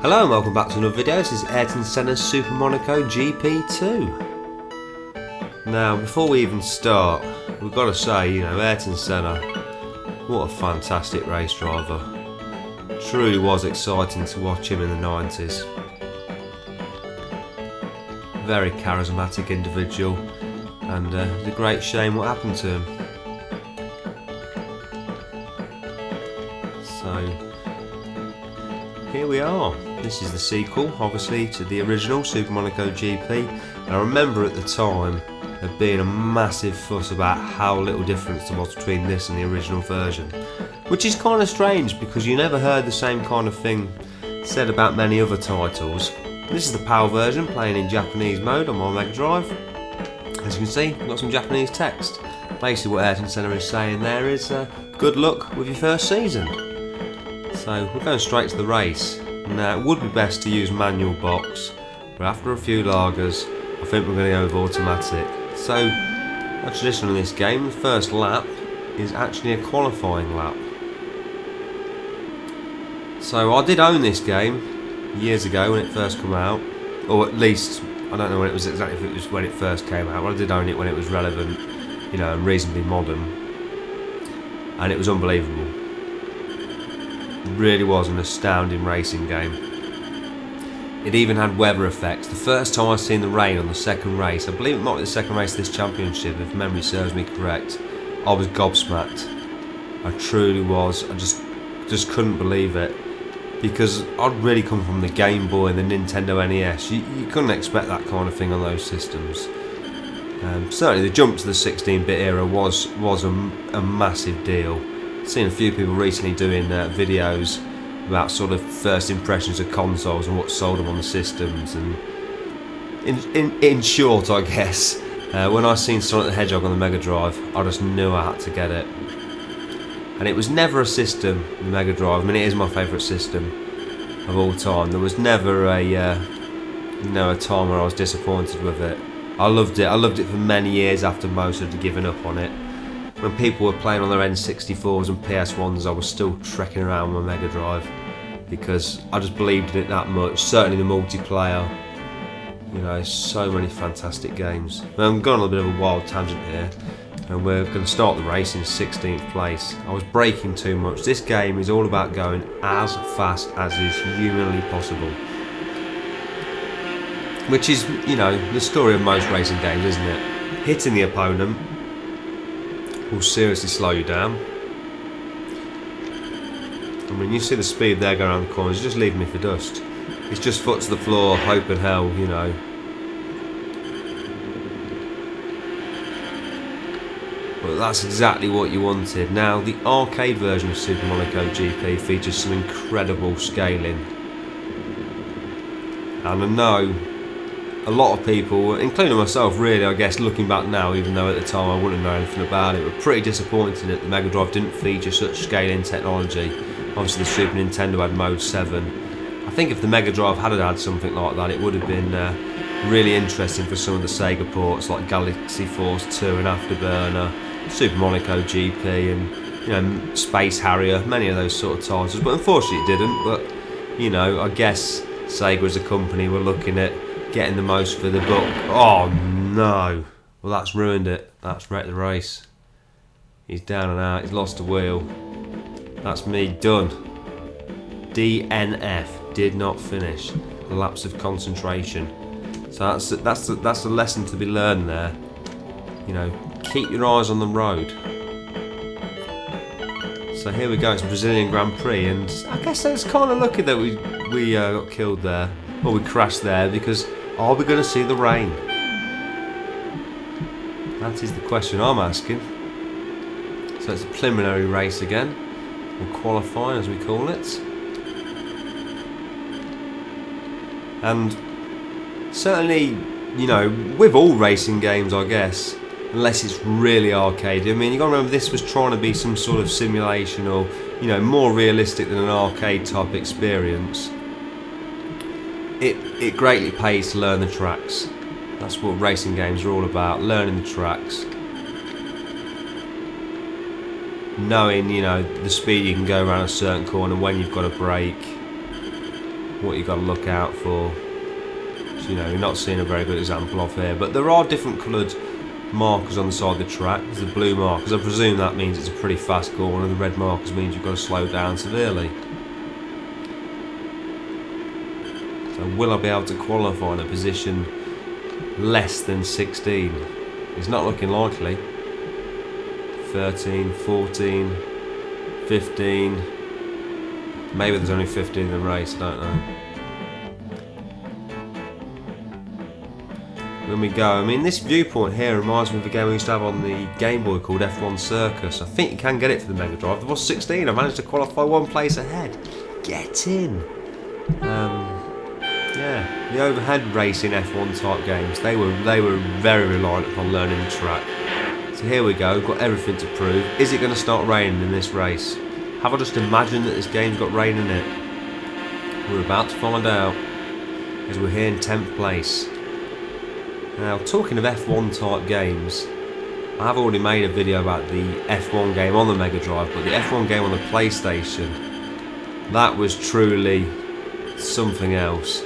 Hello and welcome back to another video. This is Ayrton Senna's Super Monaco GP2. Now, before we even start, we've got to say, Ayrton Senna, what a fantastic race driver. Truly was exciting to watch him in the 90s. Very charismatic individual, and it's a great shame what happened to him. So, here we are. This is the sequel, obviously, to the original Super Monaco GP. And I remember at the time there being a massive fuss about how little difference there was between this and the original version. Which is kind of strange because you never heard the same kind of thing said about many other titles. This is the PAL version, playing in Japanese mode on my Mega Drive. As you can see, I've got some Japanese text. Basically what Ayrton Senna is saying there is good luck with your first season. So we're going straight to the race. Now it would be best to use manual box, but after a few lagers I think we're going to go with automatic. So a tradition in this game, the first lap is actually a qualifying lap. So I did own this game years ago when it first came out, or at least I don't know when it was exactly, if it was when it first came out, but I did own it when it was relevant, and reasonably modern, and it was unbelievable. Really was an astounding racing game. It even had weather effects. The first time I seen the rain on the second race, I believe it might be the second race of this championship if memory serves me correct, I was gobsmacked. I truly was. I just couldn't believe it, because I'd really come from the Game Boy and the Nintendo NES. You couldn't expect that kind of thing on those systems. Certainly the jump to the 16-bit era was a massive deal. Seen a few people recently doing videos about sort of first impressions of consoles and what sold them on the systems, and in short, I guess, when I seen Sonic the Hedgehog on the Mega Drive, I just knew I had to get it. And it was never a system, the Mega Drive. I mean, it is my favourite system of all time. There was never a time where I was disappointed with it. I loved it. I loved it for many years after most had given up on it. When people were playing on their N64s and PS1s, I was still trekking around with my Mega Drive because I just believed in it that much. Certainly the multiplayer, so many fantastic games. Now, I'm going on a bit of a wild tangent here, and we're going to start the race in 16th place. I was braking too much. This game is all about going as fast as is humanly possible, which is, the story of most racing games, isn't it? Hitting the opponent will seriously slow you down. I mean, you see the speed there going around the corners, it's just leaving me for dust. It's just foot to the floor, hope and hell, But that's exactly what you wanted. Now, the arcade version of Super Monaco GP features some incredible scaling. And I know a lot of people, including myself really, I guess, looking back now, even though at the time I wouldn't know anything about it, were pretty disappointed that the Mega Drive didn't feature such scaling technology. Obviously the Super Nintendo had Mode 7. I think if the Mega Drive had had something like that, it would have been really interesting for some of the Sega ports like Galaxy Force 2 and Afterburner, Super Monaco GP and Space Harrier, many of those sort of titles, but unfortunately it didn't. But I guess Sega as a company were looking at getting the most for the buck. Oh no! Well, that's ruined it. That's wrecked the race. He's down and out. He's lost the wheel. That's me done. DNF, did not finish. The lapse of concentration. So that's the lesson to be learned there. Keep your eyes on the road. So here we go. It's a Brazilian Grand Prix, and I guess it's kind of lucky that we got killed there, or we crashed there, because are we going to see the rain? That is the question I'm asking. So it's a preliminary race again, or qualifying as we call it. And certainly, with all racing games, I guess, unless it's really arcade. I mean, you got to remember this was trying to be some sort of simulation, or more realistic than an arcade type experience. It greatly pays to learn the tracks. That's what racing games are all about, learning the tracks. knowing, you know, the speed you can go around a certain corner, when you've got to brake, what you've got to look out for. So, you know, you're not seeing a very good example of here, but there are different coloured markers on the side of the track. There's the blue markers, I presume that means it's a pretty fast corner, and the red markers means you've got to slow down severely. So will I be able to qualify in a position less than 16? It's not looking likely. 13, 14, 15. Maybe there's only 15 in the race, I don't know. When we go, I mean, this viewpoint here reminds me of a game we used to have on the Game Boy called F1 Circus. I think you can get it for the Mega Drive. There was 16. I managed to qualify one place ahead. Get in. Yeah, the overhead racing F1 type games, they were very reliant upon learning the track. So here we go, got everything to prove. Is it going to start raining in this race? Have I just imagined that this game's got rain in it? We're about to find out, as we're here in 10th place. Now, talking of F1 type games, I have already made a video about the F1 game on the Mega Drive, but the F1 game on the PlayStation, that was truly something else.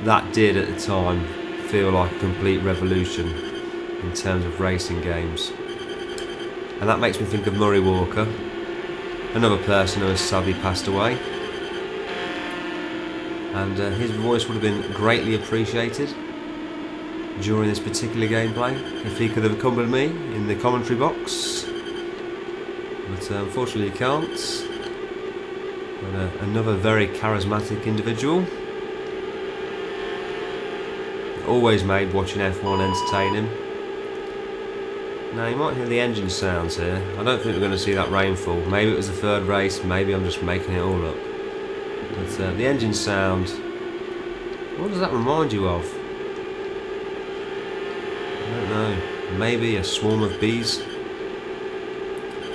That did at the time feel like a complete revolution in terms of racing games. And that makes me think of Murray Walker, another person who has sadly passed away. And his voice would have been greatly appreciated during this particular gameplay if he could have accompanied me in the commentary box. But unfortunately he can't. But another very charismatic individual. Always made watching F1 entertaining. Now you might hear the engine sounds here. I don't think we're going to see that rainfall. Maybe it was the third race, maybe I'm just making it all up. But the engine sound, what does that remind you of? I don't know. Maybe a swarm of bees?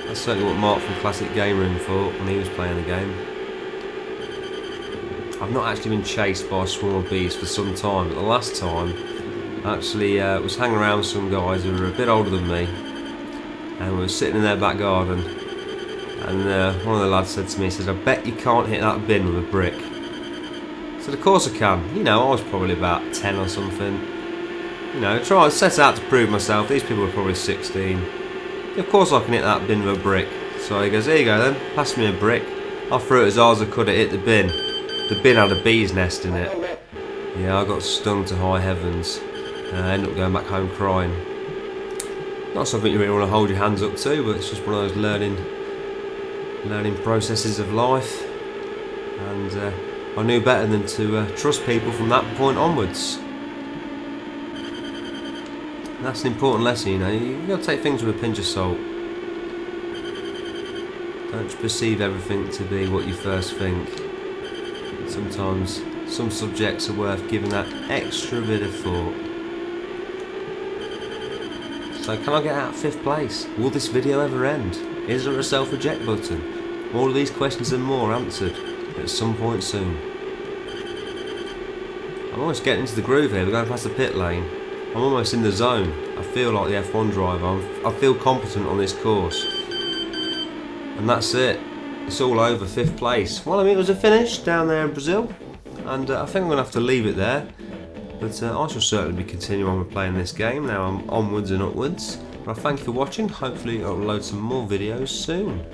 That's certainly what Mark from Classic Game Room thought when he was playing the game. I've not actually been chased by a swarm of bees for some time, but the last time I actually was hanging around with some guys who were a bit older than me, and we were sitting in their back garden, and one of the lads said to me, he said, "I bet you can't hit that bin with a brick." I said, "Of course I can." You know, I was probably about 10 or something. You know, set out to prove myself. These people were probably 16. Of course I can hit that bin with a brick. So he goes, "Here you go then, pass me a brick." I threw it as hard as I could, it hit the bin. The bin had a bee's nest in it. Yeah, I got stung to high heavens. I ended up going back home crying. Not something you really want to hold your hands up to, but it's just one of those learning processes of life. And I knew better than to trust people from that point onwards. And that's an important lesson, you know. You've got to take things with a pinch of salt. Don't perceive everything to be what you first think. Sometimes some subjects are worth giving that extra bit of thought. So can I get out of 5th place? Will this video ever end? Is there a self-eject button? All of these questions and more answered at some point soon. I'm almost getting into the groove here. We're going past the pit lane. I'm almost in the zone. I feel like the F1 driver. I feel competent on this course. And that's it. It's all over, 5th place. Well, I mean, it was a finish down there in Brazil, and I think I'm going to have to leave it there. But I shall certainly be continuing on with playing this game. Now I'm onwards and upwards. But I thank you for watching. Hopefully I'll upload some more videos soon.